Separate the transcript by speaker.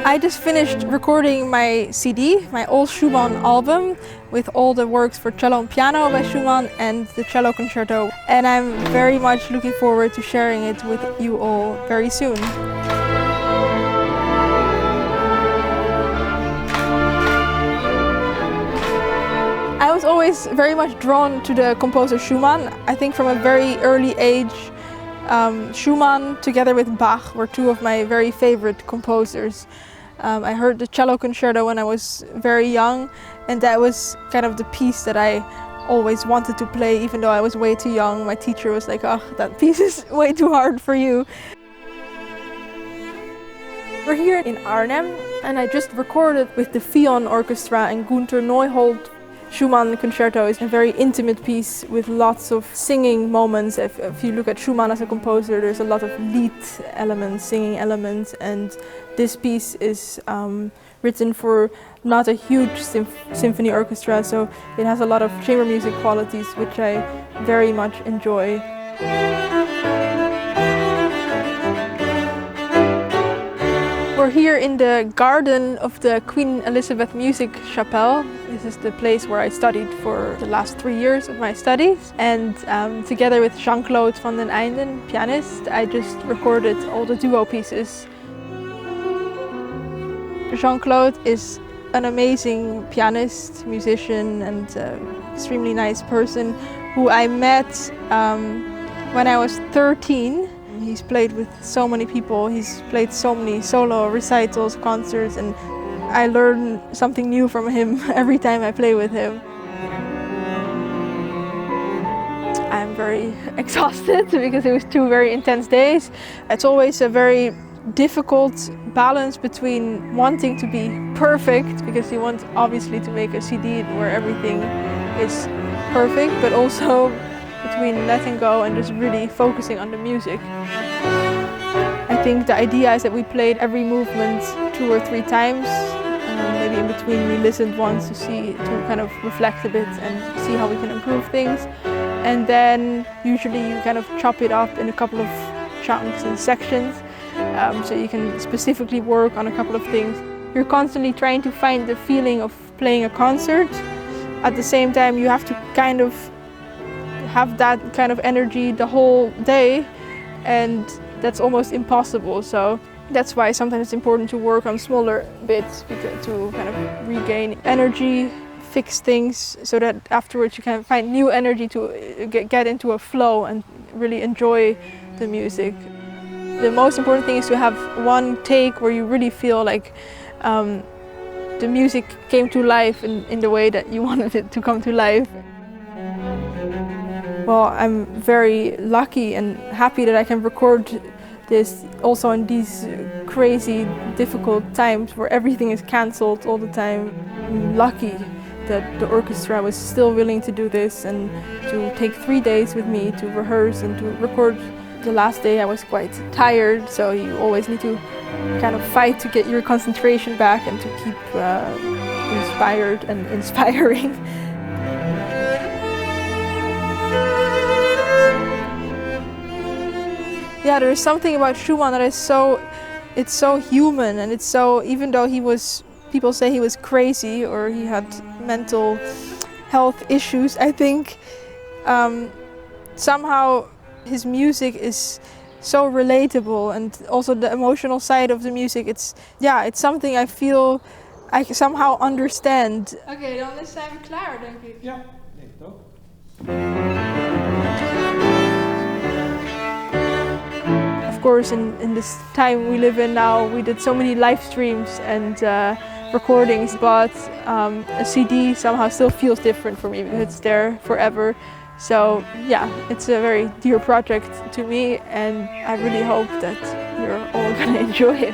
Speaker 1: I just finished recording my CD, my old Schumann album, with all the works for cello and piano by Schumann and the cello concerto. And I'm very much looking forward to sharing it with you all very soon. I was always very much drawn to the composer Schumann. I think from a very early age, Schumann together with Bach were two of my very favorite composers. I heard the cello concerto when I was very young, and that was kind of the piece that I always wanted to play, even though I was way too young. My teacher was like, "Oh, that piece is way too hard for you." We're here in Arnhem, and I just recorded with the Phion orchestra and Günter Neuhold. Schumann concerto is a very intimate piece with lots of singing moments. If you look at Schumann as a composer, there's a lot of lead elements, singing elements, and this piece is written for not a huge symphony orchestra, so it has a lot of chamber music qualities, which I very much enjoy. We're here in the garden of the Queen Elizabeth Music Chapel. This is the place where I studied for the last 3 years of my studies. And together with Jean-Claude van Eynden, pianist, I just recorded all the duo pieces. Jean-Claude is an amazing pianist, musician, and extremely nice person who I met when I was 13. He's played with so many people, he's played so many solo recitals, concerts, and I learn something new from him every time I play with him. I'm very exhausted because it was 2 very intense days. It's always a very difficult balance between wanting to be perfect, because you want obviously to make a CD where everything is perfect, but also between letting go and just really focusing on the music. I think the idea is that we played every movement 2 or 3 times. Maybe in between we listened once to kind of reflect a bit and see how we can improve things. And then usually you kind of chop it up in a couple of chunks and sections, so you can specifically work on a couple of things. You're constantly trying to find the feeling of playing a concert. At the same time, you have to kind of have that kind of energy the whole day, and that's almost impossible. So that's why sometimes it's important to work on smaller bits to kind of regain energy, fix things, so that afterwards you can find new energy to get into a flow and really enjoy the music. The most important thing is to have one take where you really feel like the music came to life in the way that you wanted it to come to life. Well, I'm very lucky and happy that I can record this also in these crazy, difficult times where everything is cancelled all the time. I'm lucky that the orchestra was still willing to do this and to take 3 days with me to rehearse and to record. The last day I was quite tired, so you always need to kind of fight to get your concentration back and to keep inspired and inspiring. Yeah, there's something about Schumann that is it's so human, and it's so, even though people say he was crazy or he had mental health issues, I think somehow his music is so relatable, and also the emotional side of the music, it's something I feel I somehow understand. Oké, dan zijn we klaar, denk ik.
Speaker 2: Ja, denk het ook.
Speaker 1: Of course, in this time we live in now, we did so many live streams and recordings, but a CD somehow still feels different for me because it's there forever. So yeah, it's a very dear project to me, and I really hope that you're all gonna enjoy it.